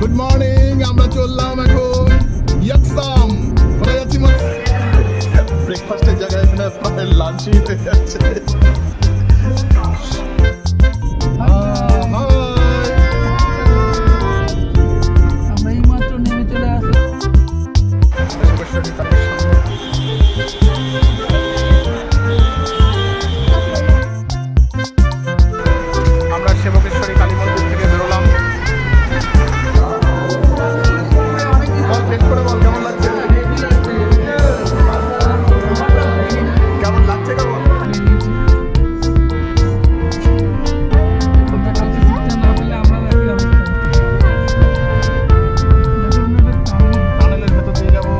Good morning, আমরা চললাম এখন ইয়াকসাম। কোথায় যাচ্ছি মা? ব্রেকফাস্টের জায়গায় এখানে প্রায় লাঞ্চই হয়ে যাচ্ছে। আমরা এই মাত্র নেমে চলে আসি। আমরা সেবকেশ্বরী কালী মন্দির থেকে বেরোলাম। কেমন লাগছে? কেমন লাগছে? কেমন টানেলের ভেতর দিয়ে যাবো।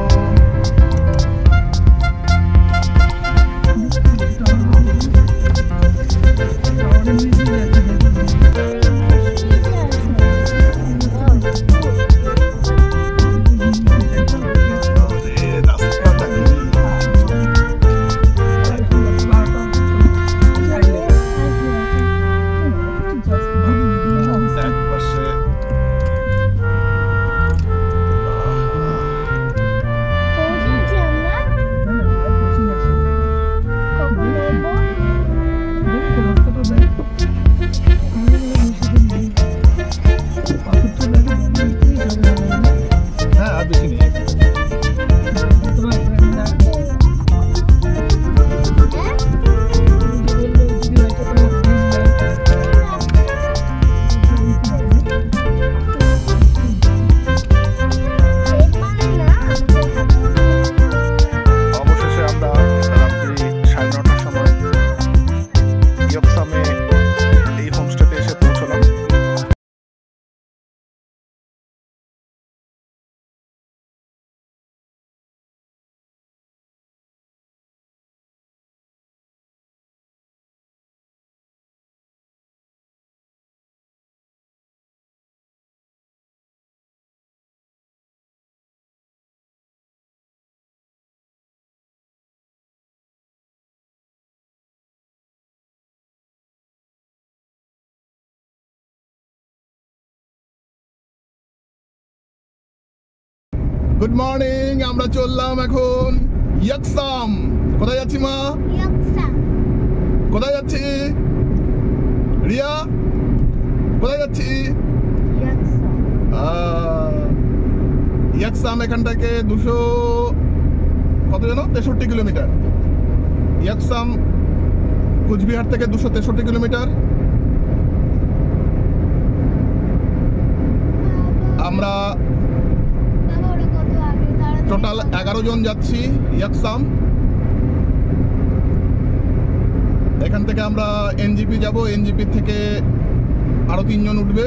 গুড মর্নিং, আমরা চললাম এখন ইয়াকসাম। কোথায় যাচ্ছি মা? কোথায় যাচ্ছি রিয়া? কোথায় যাচ্ছি? ইয়াকসাম এখান থেকে 263 কিলোমিটার। ইয়াকসাম কুচবিহার থেকে 263 কিলোমিটার। আমরা টোটাল 11 জন যাচ্ছি ইয়াকসাম। এখান থেকে আমরা এনজিপি যাব, এনজিপি থেকে আরো 3 জন উঠবে।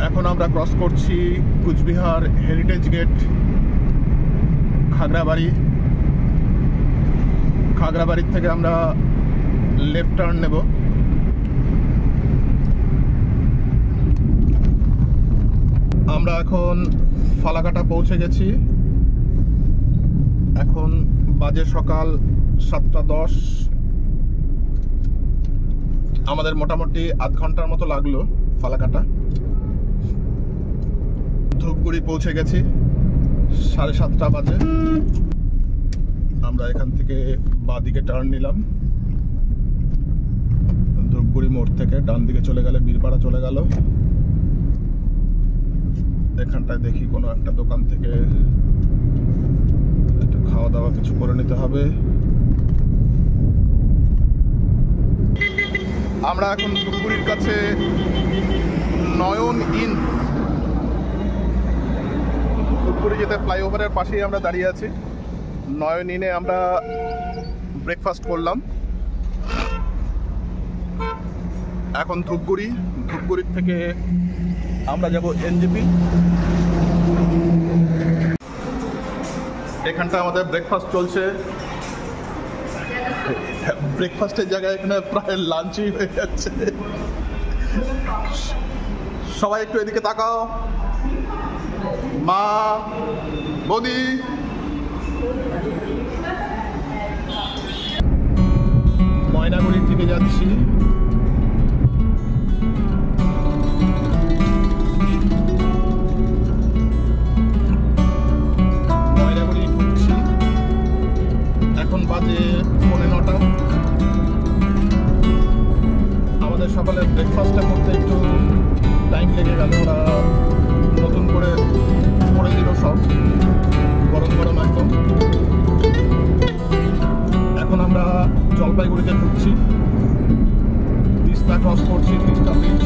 এখন আমরা ক্রস করছি কুচবিহার হেরিটেজ গেট, খাগড়াবাড়ি। খাগড়াবাড়ির থেকে আমরা লেফট টার্ন নেব। আমরা এখন ফালাকাটা পৌঁছে গেছি। এখন বাজে সকাল 7:10। আমাদের মোটামুটি আধ ঘন্টার মতো লাগলো ফালাকাটা। ধূপগুড়ি পৌঁছে গেছি 7:30 বাজে। আমরা এখান থেকে বাঁ দিকে টার্ন নিলাম। ধূপগুড়ি মোড় থেকে ডান দিকে চলে গেলে বীরপাড়া চলে গেল। এখানটায় দেখি কোনো একটা দোকান থেকে একটু খাওয়া দাওয়া কিছু করে নিতে হবে। আমরা এখন ধূপগুড়ির কাছে নয়ন ইন, ধূপগুড়ি যেতে ফ্লাইওভারের পাশেই আমরা দাঁড়িয়ে আছি। নয়ন ইনে আমরা ব্রেকফাস্ট করলাম। এখন ধূপগুড়ির থেকে আমরা যাব এনজিপি। এখানটা আমাদের ব্রেকফাস্ট চলছে। ব্রেকফাস্টের জায়গায় এখানে প্রায় লাঞ্চই হয়ে যাচ্ছে। সবাই একটু এদিকে তাকাও। মা, বৌদি, ময়নাগুড়ির দিকে যাচ্ছি। করতে একটু টাইম লেগে গেল। ওরা নতুন করে দিল সব, গরম গরম একদম। এখন আমরা জলপাইগুড়িতে ঢুকছি, তিস্তা ক্রস করছি, Teesta bridge.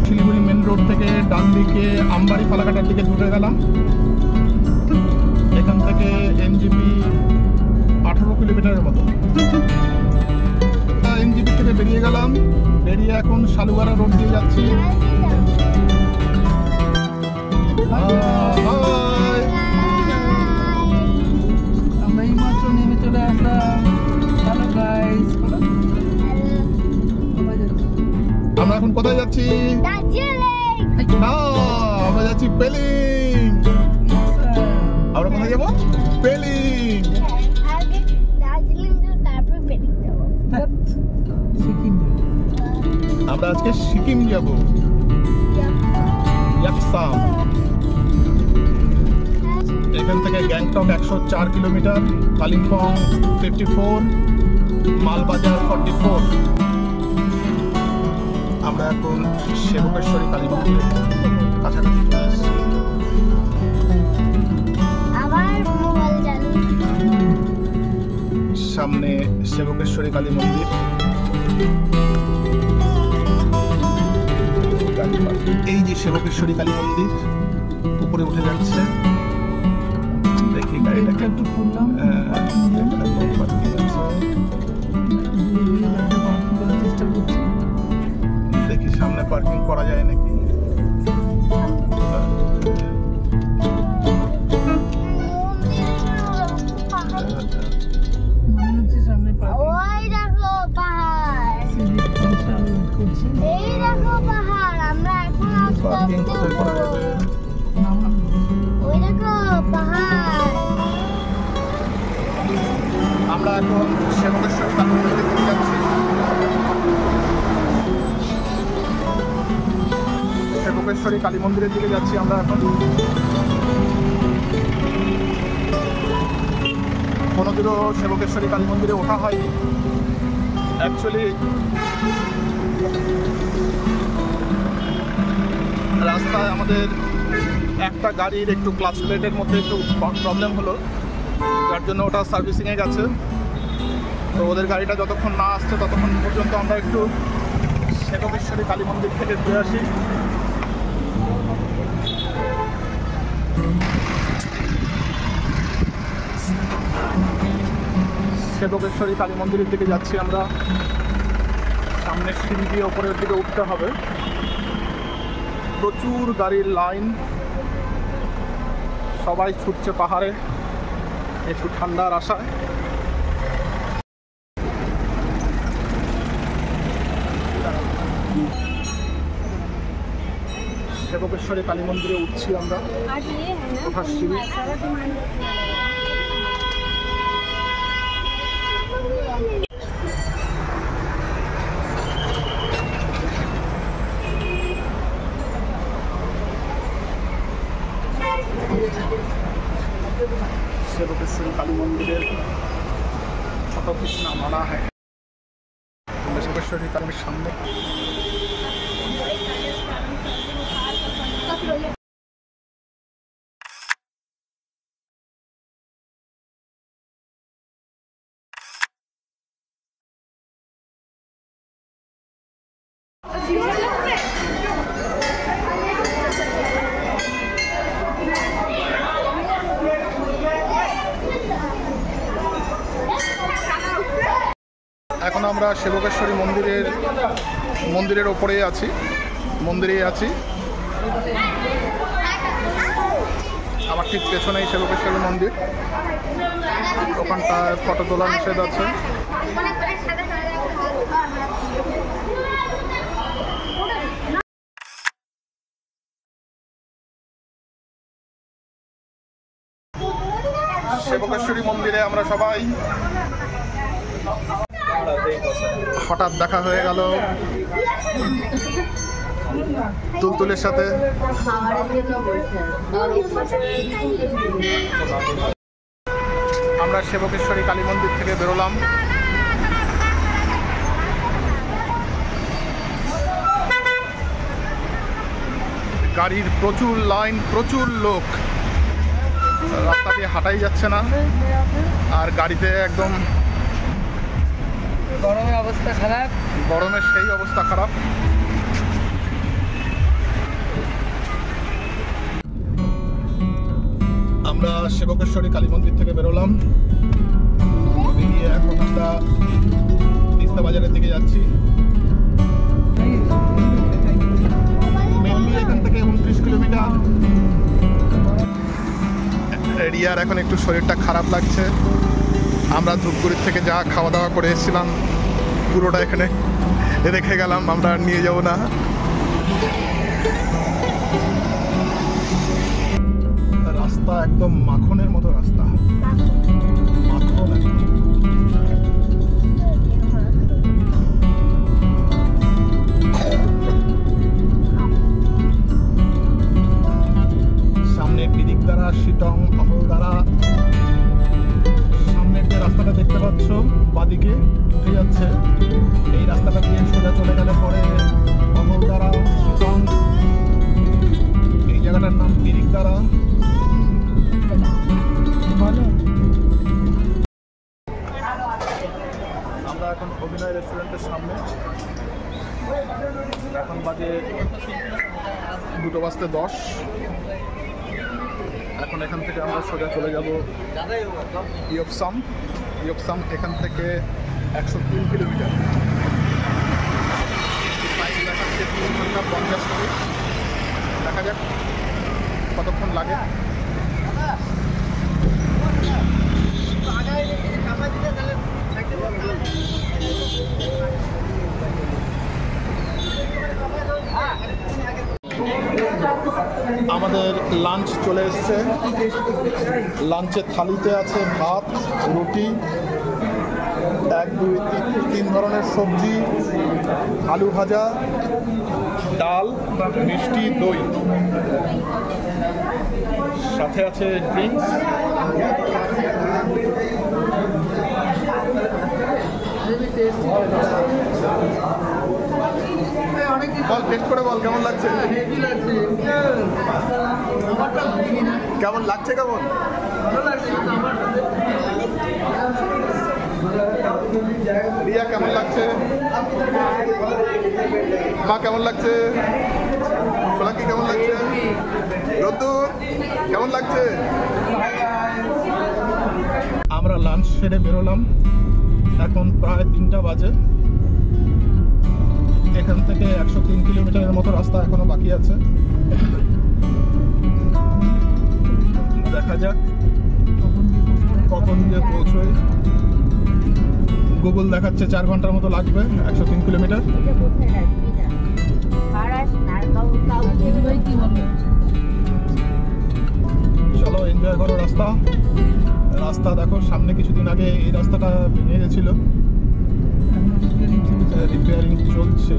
Siliguri main road থেকে ডান দিকে আমবাড়ি ফালাকাটার দিকে ঢুকে গেলাম। এখান থেকে এনজিপি 18 কিলোমিটারের মতো। এনজিপি থেকে বেরিয়ে গেলাম, বেরিয়ে এখন শালুগাড়া রোড দিয়ে যাচ্ছি। আমরা এই মাত্র নেমে চলে আসলাম। হ্যালো গাইস, আমরা এখন কোথায় যাচ্ছি? না, আমরা যাচ্ছি পেলিং। আমরা কোথায় যাবো? পেলিং। আমরা আজকে সিকিম যাব, ইয়াকসাম। এখান থেকে গ্যাংটক 104 কিলোমিটার, কালিম্পং 54, মালবাজার 44। আমরা এখন সেবকেশ্বরী কালী মন্দিরের কাছাকাছি চলে এসেছি। সামনে সেবকেশ্বরী কালী মন্দির। এই যে সেবকেশ্বরী কালী মন্দির উপরে উঠে যাচ্ছে। দেখি গাড়িটাকে একটু খুললাম। চেষ্টা করছি, দেখি সামনে পার্কিং করা যায় নাকি। মনে হচ্ছে সামনে পার্কিং। পার্কিং কোথায় করা যাবে? আমরা এখন সেবকেশ্বরী কালী মন্দিরের দিকে যাচ্ছি। সেবকেশ্বরী কালী মন্দিরের দিকে যাচ্ছি আমরা এখন। কোনোদিনও সেবকেশ্বরী কালী মন্দিরে ওঠা হয়নি। অ্যাকচুয়ালি রাস্তায় আমাদের একটা গাড়ির একটু ক্লাচ প্লেটের মধ্যে একটু প্রবলেম হলো, যার জন্য ওটা সার্ভিসিংয়ে গেছে। তো ওদের গাড়িটা যতক্ষণ না আসছে ততক্ষণ পর্যন্ত আমরা একটু সেবকেশ্বরী কালী মন্দির থেকে ঘুরে আসি। সেবকেশ্বরী কালী মন্দিরের দিকে যাচ্ছি আমরা। সামনে সিঁড়ি দিয়ে ওপরের দিকে উঠতে হবে। প্রচুর গাড়ির লাইন, সবাই ছুটছে পাহাড়ে একটু ঠান্ডার আশায়। সেবকেশ্বরী কালী মন্দিরে উঠছি আমরা, ওঠার সিঁড়ি। सेवकेश्वरी काली मंदिर फोटो खींचना मना है। सेवकेश्वरी काली सामने এখন আমরা সেবকেশ্বরী মন্দিরের উপরেই আছি, মন্দিরেই আছি। আমার ঠিক পেছনেই সেবকেশ্বরী মন্দির, ওখানটায় ফটো তোলা নিষেধ আছে। সেবকেশ্বরী মন্দিরে আমরা সবাই হঠাৎ দেখা হয়ে গেল তুলতুলের সাথে। আমরা সেবকেশ্বরী কালী মন্দির থেকে বেরোলাম, গাড়ির প্রচুর লাইন, প্রচুর লোক, রাস্তা দিয়ে হাঁটাই যাচ্ছে না। আর গাড়িতে একদম গরমের অবস্থা খারাপ, গরমের সেই অবস্থা খারাপ। আমরা সেবকেশ্বরী কালী মন্দির থেকে বেরোলাম, বেরিয়ে এখন আমরা তিস্তা বাজারের দিকে যাচ্ছি। মেনলি এখান থেকে 29 কিলোমিটার। রিয়ার এখন একটু শরীরটা খারাপ লাগছে। আমরা ধূপগুড়ির থেকে যা খাওয়া দাওয়া করে এসেছিলাম পুরোটা এখানে রেখে গেলাম, আমরা নিয়ে যাব না। রাস্তা একদম মাখনের মতো রাস্তা, মাখন একদম। সামনে পিরিকদারা, শিটং, অহলদারা। সামনের যে রাস্তাটা দেখতে পাচ্ছ বাদিকে উঠে যাচ্ছে, এই রাস্তাটা দিয়ে সোজা চলে গেলে পরে অহলদারা, শিটং। এই জায়গাটার নাম পিরিকদারা। আমরা এখন অভিনয় রেস্টুরেন্টের সামনে। এখন বাজে 2:10। এখন এখান থেকে আমরা সোজা চলে যাব ইয়কসাম। ইয়কসাম এখান থেকে 103 কিলোমিটার। দেখাচ্ছে 3 ঘন্টা 50 মিনিট। দেখা যাক কতক্ষণ লাগে। আমাদের লাঞ্চ চলে এসছে। লাঞ্চের থালিতে আছে ভাত, রুটি, 1, 2, 3 ধরনের সবজি, আলু ভাজা, ডাল, মিষ্টি, দই, সাথে আছে ড্রিঙ্কস। বল, টেস্ট করে বল কেমন লাগছে। কেমন লাগছে, কেমন রিয়া, কেমন লাগছে? মা কেমন লাগছে? সোলাঙ্কি কেমন লাগছে? রদ্দু কেমন লাগছে? আমরা লাঞ্চ সেরে বেরোলাম, এখন প্রায় 3টা বাজে। এখান থেকে 103 কিলোমিটারের মতো রাস্তা এখনো বাকি আছে। দেখা যাক কখন গিয়ে পৌঁছই। গুগল দেখাচ্ছে 4 ঘন্টার মতো লাগবে 103 কিলোমিটার। চলো এনজয় করো রাস্তা। রাস্তা দেখো, সামনে কিছুদিন আগে এই রাস্তাটা ভেঙে গেছিল, রিপেয়ারিং চলছে।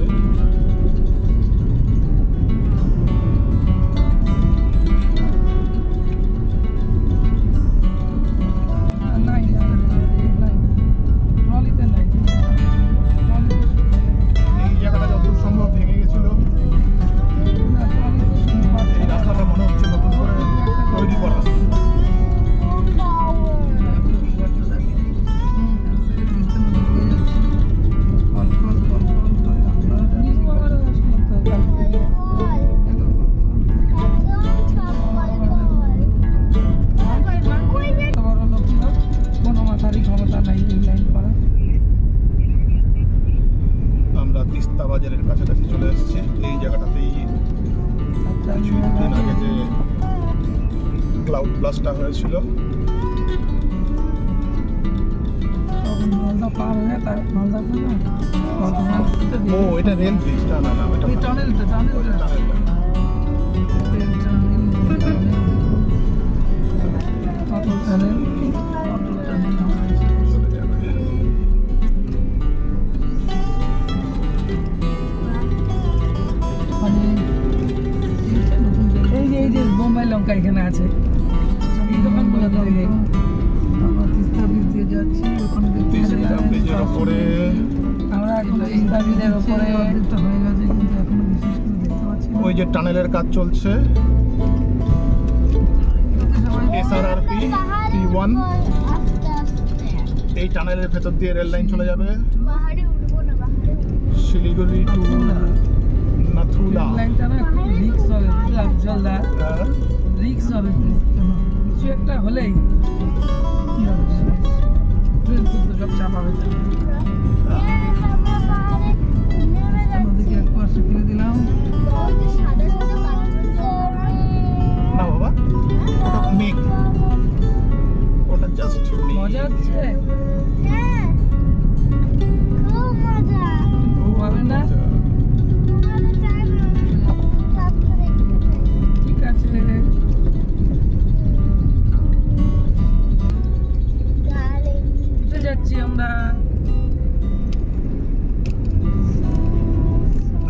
এই জায়গাটা যতদূর সম্ভব ভেঙে গেছিল। এই রাস্তাটা মনে হচ্ছে নতুন করে তৈরি করা। আমরা তিস্তা বাজারের কাছাকাছি চলে এসেছি। এই জায়গাটাতেই কিছুদিন আগে যে ক্লাউড ব্লাস্টটা হয়েছিল। ও, এটা রেল ব্রিজ? না না না, এটা টানেলটা। এই যে বোম্বাই লঙ্কা এখানে আছে, এই দোকানগুলো তৈরি। আমরা তিস্তা ব্রিজ দিয়ে যাচ্ছি, ওখানে তিস্তা ব্রিজের উপরে আমরা এখন তিস্তা ব্রিজের উপরে হয়ে গেছে, কিন্তু এখনো বিশেষ করে দেখতে পাচ্ছি না। ওই যে টানেলের কাজ চলছে, SRRP P1। এই টানেলের ভেতর দিয়ে রেল লাইন চলে যাবে শিলিগুড়ি টু নাথুলা। লাইনটা না খুব রিস্ক হবে, বুঝলাম জলদা রিস্ক হবে, কিছু একটা হলেই কি হবে, ট্রেন কিন্তু সব চাপা হয়ে যাবে। আমাদেরকে এক পাশে ফেলে দিলাম। না বাবা, ওটা মেঘ, ওটা জাস্ট মজা হচ্ছে, ও হবে না, ঠিক আছে। উঠে যাচ্ছি আমরা।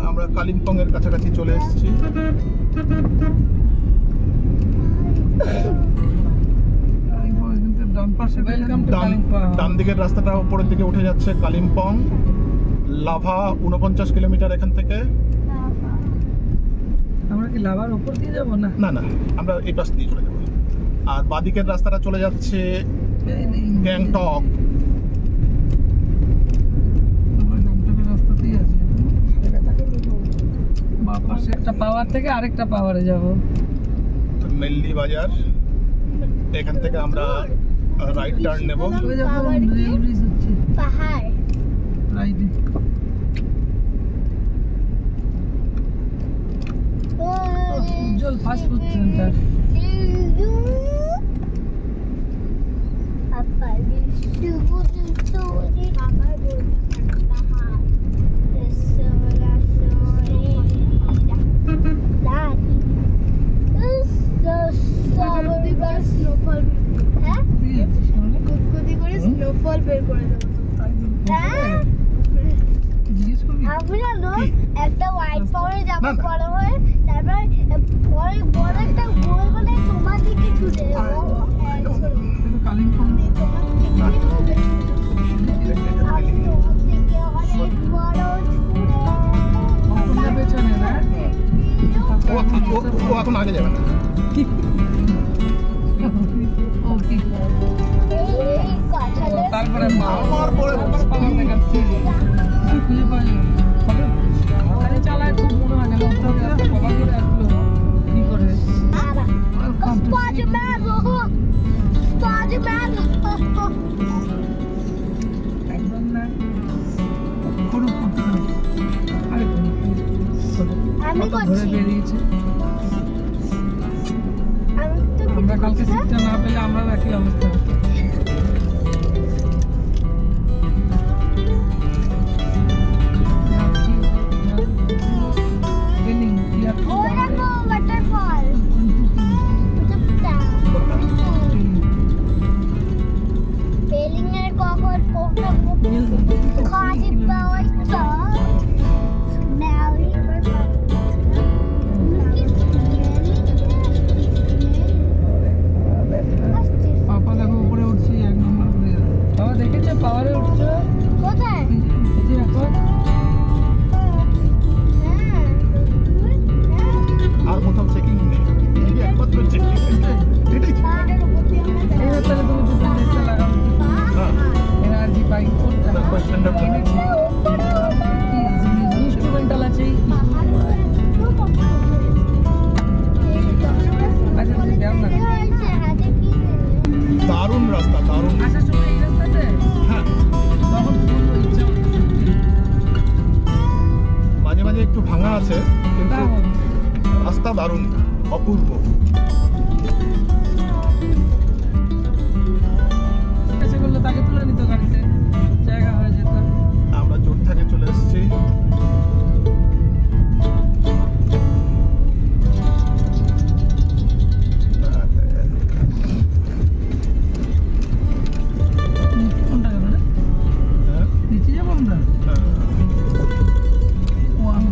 আমরা কালিম্পং এর কাছাকাছি চলে এসেছি। ডান দিকের রাস্তাটা উপরের দিকে উঠে যাচ্ছে কালিম্পং, লাভা 49 কিলোমিটার এখান থেকে। আমরা কি লাভার উপর দিয়ে যাবো না? না না, আমরা এই পাশ দিয়ে চলে যাবো। আর বাদিকের রাস্তাটা চলে যাচ্ছে গ্যাংটক। আমরা গ্যাংটকের রাস্তাতেই আছি। বাপাশে একটা পাওয়ার থেকে আরেকটা পাওয়ারে যাবো। মেল্লি বাজার, এখান থেকে আমরা রাইট টার্ন নেব। রেল ব্রিজ হচ্ছে পাহাড় রাইটে। উজ্জ্বল ফাস্ট ফুড সেন্টার। স্নোফল বের করে দেবো। জিজ্ঞেস করবি? আমি জানো একটা হোয়াইট পাওয়ারে যাবো না, না। বড় হয়ে, তারপর পরে বড় একটা গোল বলে তোমার দিকে ছুটে যাবো। এটা কালিম্পং। আমি তোমার থেকে অনেক বড় কোনটা পেছনে না? ও এখন আগে যাবে না। ওকে। এই কথাটা তারপরে আমার পরে পাওয়ার দেখাচ্ছে। খুঁজে পাওয়া যাবে না। গাড়ি চালায় খুব মনে হয় যেন কভার করে আসলো কি করে। Spider-Man! Spider-Man! একদম না। করুক করতে হবে। আরে আমি কত ঘুরে করছি। বেরিয়েছে। আমি তো আমরা কালকে সিটটা না পেলে আমরাও একই অবস্থা। ওই দেখো ওয়াটারফল। পেলিং এর কখন কোকটা খাজি পাওয়া যায়। স্মেলি পাপা দেখো উপরে উঠছি, 1 নম্বর করে। বাবা দেখেছো পাওয়ারে উঠছো? কোথায়? এই যে এখন আর কোথাও চেকিং নেই, এই একমাত্র চেকিং। এটাই তো। পাহাড়ের উপর দিয়ে আমরা এই যাবো। তাহলে তুমি দুটো দেখতে লাগাও। হ্যাঁ। এনার্জি পাই কোনটা? The question of- কি ইনস্ট্রুমেন্টাল আছে? আচ্ছা তুমি যাও না। দারুণ রাস্তা, দারুণ। আসার সময় এই রাস্তাতে হ্যাঁ, তখন খুব ইচ্ছা হচ্ছে। মাঝে মাঝে একটু ভাঙা আছে, কিন্তু তাও রাস্তা দারুণ, অপূর্ব। কাছে করলে তাকে তুলে নিত গাড়িতে, জায়গা হয়ে যেত। আমরা জোর থেকে চলে এসেছি। কোনটা যাবো রে? হ্যাঁ, নিচে যাবো আমরা? হ্যাঁ। ও আমি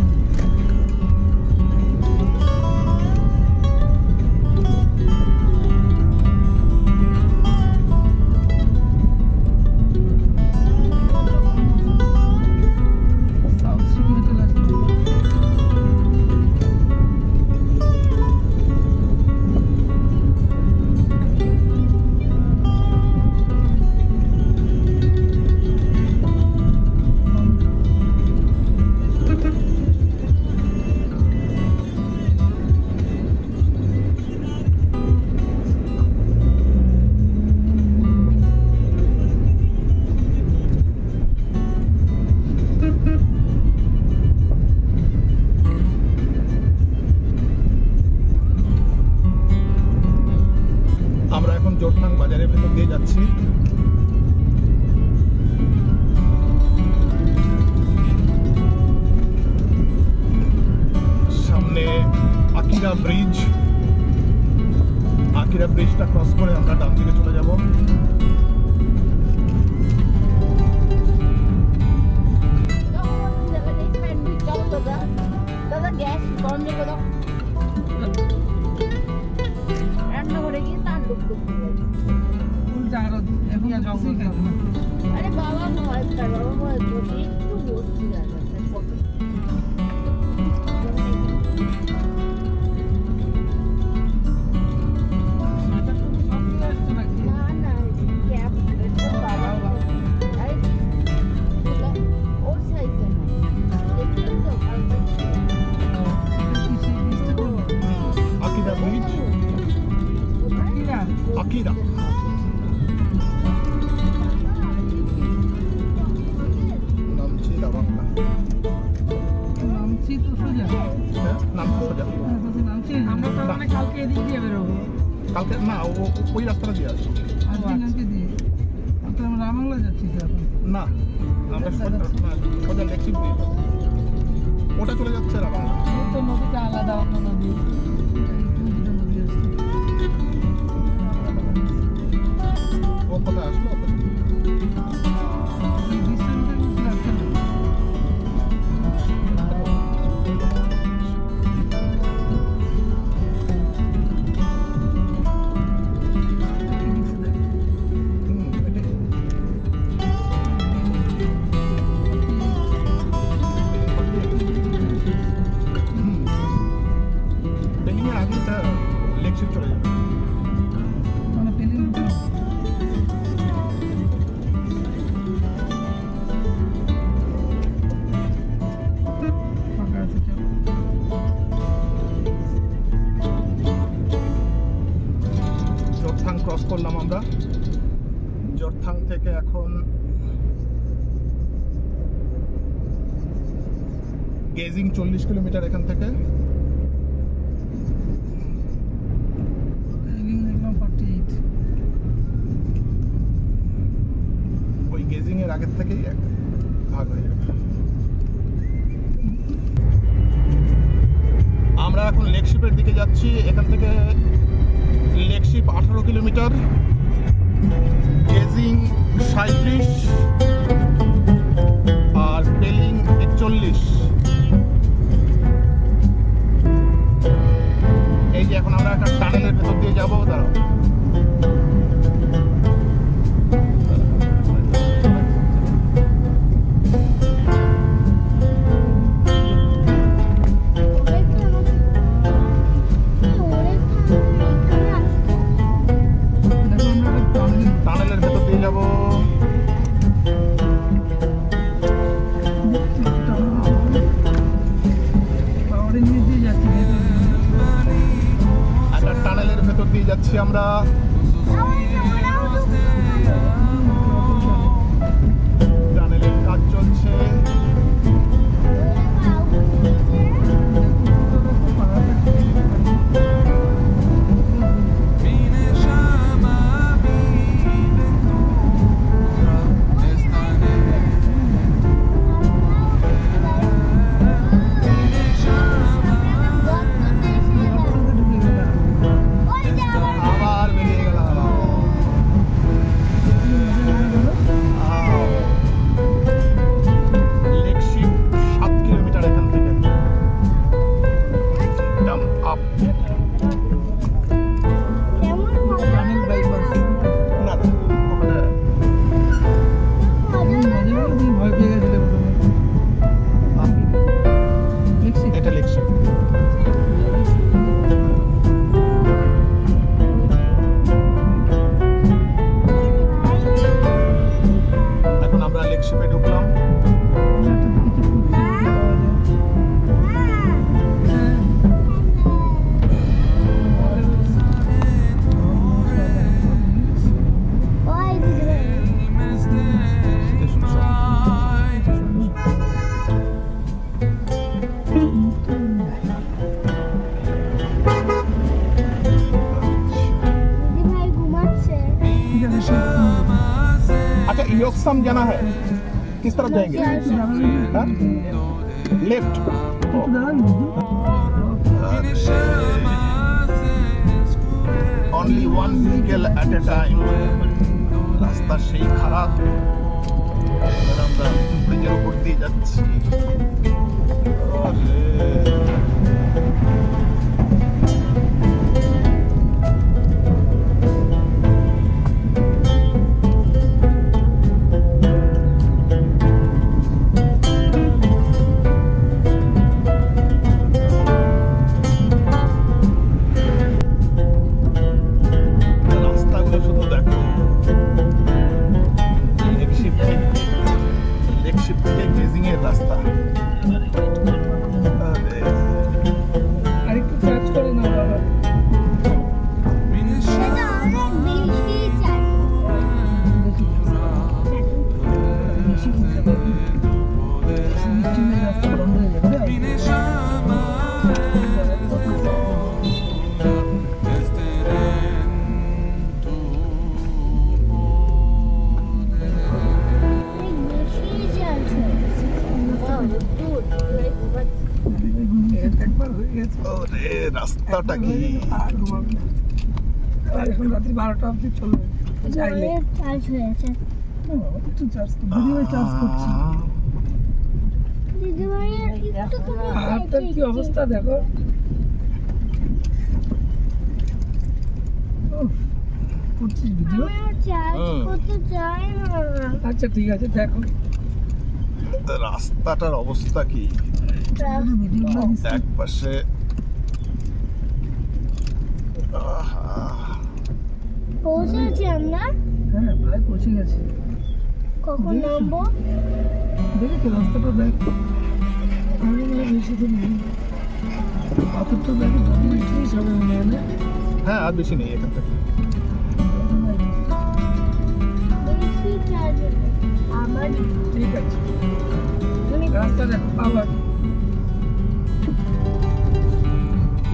যাচ্ছি। সামনে আকিরা ব্রিজ, আকিরা ব্রিজটা ক্রস করে আমরা ডান দিকে চলে যাব। দাদা গ্যাস বন্ধ করো, রান্না করে গিয়ে তার লোক উল্টা আরো এখন জঙ্গল খাবে না। আরে বাবা নয়, তার বাবা নয়, তুমি একটু বসতে যাবে না না ক্যাব বাবা আরে ওর সাইজে না দেখুন তো আকিরা ব্রিজ, আকিরা। নামছি দাবাঙ্গা, নামছি তো সোজা। নামছি সোজা। নামছি আমরা তো মানে কালকে এদিক দিয়ে বেরোবো। কালকে না, ওই রাস্তাটা দিয়ে আসবো। আজকে দিয়ে তো আমরা রামবাংলা যাচ্ছি তো এখন। না, আমরা সোজা লেকশিপ দিয়ে যাবো। ওটা চলে যাচ্ছে রাবাঙ্গা। এই তো নদীটা আলাদা, অন্য নদী। নদীটা নদী আসছে। ও কোথায় আসলো? এই ডিস্টেন্সের মধ্যে আসছে না। বেলিংয়ের আগে এটা লেকশিপ চলে যাবে। মানে পেলিং ফাঁকা আছে, চলো। জোরথাং ক্রস করলাম আমরা। জোরথাং থেকে এখন গেজিং 40 কিলোমিটার এখান থেকে। পেলিং দেখলাম 48। ওই গেজিং এর আগের থেকেই এক ভাগ হয়ে যাবে। আমরা এখন লেকশিপের দিকে যাচ্ছি। এখান থেকে লেকশিপ 18 কিলোমিটার, গেজিং 37 আর পেলিং 41। এই যে এখন আমরা একটা টানেলের ভেতর দিয়ে যাবো। দাঁড়াও, দেখো আমরা একটা টানেলের ভেতর দিয়ে যাবো। পাওয়ারের নিচ দিয়ে যাচ্ছি। একটা টানেলের ভেতর দিয়ে যাচ্ছি আমরা। টানেলের কাজ চলছে। আবার বেরিয়ে গেলাম। योक्सम जाना है, किस तरफ जाएंगे? Left. Only one vehicle at a time. রাস্তা সেই খারাপ, আমরা ব্রিজের উপর দিয়ে যাচ্ছি। রাস্তাগুলো শুধু দেখো, লেকশিপ থেকে গেজিং এর রাস্তা। আরেকটু চার্জ করে নাও বাবা। সেটা অনেক বেশি চাই। রাস্তা বন্ধ হয়ে যাবে। একবার হয়ে গেছে। ওরে রাস্তাটা কি! এখন রাত্রি 12টা অবধি চলবে। চাইলে চার্জ হয়েছে। একটু চার্জ দিদিভাই চার্জ করছি। দিদিভাইয়ের একটু করে হাতটার কি অবস্থা দেখো। করছিস ভিডিও? আমার চার্জ করতে চাই না। আচ্ছা ঠিক আছে দেখো। রাস্তাটার অবস্থা কি! ভিডিওগুলো এক পাশে পৌঁছেছি আমরা। হ্যাঁ প্রায় পৌঁছে গেছি। কখন নামবো? দেখেছো রাস্তাটা দেখো। আমি মনে বেশি তো নেই, পাথরটা দেখো 10 মিনিট হবে মনে হয় না? হ্যাঁ আর বেশি নেই এখান থেকে। বেশি চার্জ আমার। ঠিক আছে আমি রাস্তা দেখো আবার।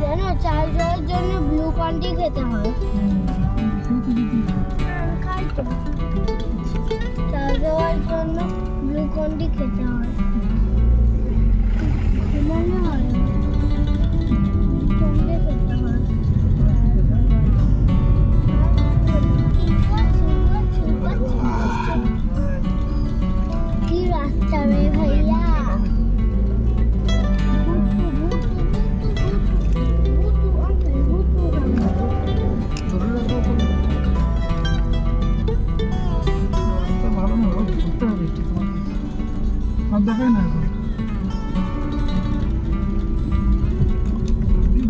জানো চার্জ হওয়ার জন্য গ্লুকন-ডি খেতে হয়। খাই তো। চার্জ হওয়ার জন্য গ্লুকন-ডি খেতে হয়। ঘুমানো হয় না। গ্লুকন-ডি খেতে হয়। কি রাস্তা রে ভাইয়া! ভালো না ঘুরতে হবে একটু। আর দেখায় না এখন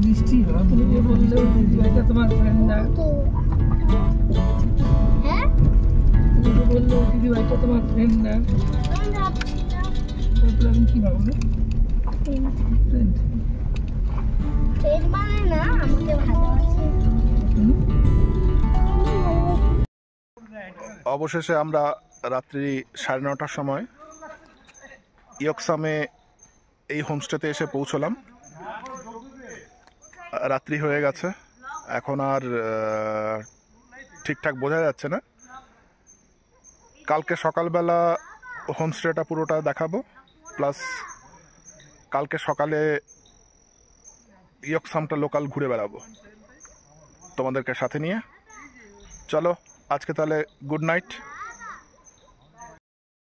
বৃষ্টি হয়। তুমি যে বললে দিদিভাইটা তোমার ফ্রেন্ড না, হ্যাঁ তুমি যে বললে দিদিভাইটা তোমার ফ্রেন্ড না, আমি কি ভাবলে ফ্রেন্ড? পেট মানে না আমাকে ভালোবাসে। অবশেষে আমরা রাত্রি 9:30টার সময় ইয়কসামে এই হোমস্টেতে এসে পৌঁছলাম। রাত্রি হয়ে গেছে, এখন আর ঠিকঠাক বোঝা যাচ্ছে না। কালকে সকালবেলা হোমস্টেটা পুরোটা দেখাবো, প্লাস কালকে সকালে ইয়কসামটা লোকাল ঘুরে বেড়াবো তোমাদেরকে সাথে নিয়ে। চলো আজকে তাহলে গুড নাইট।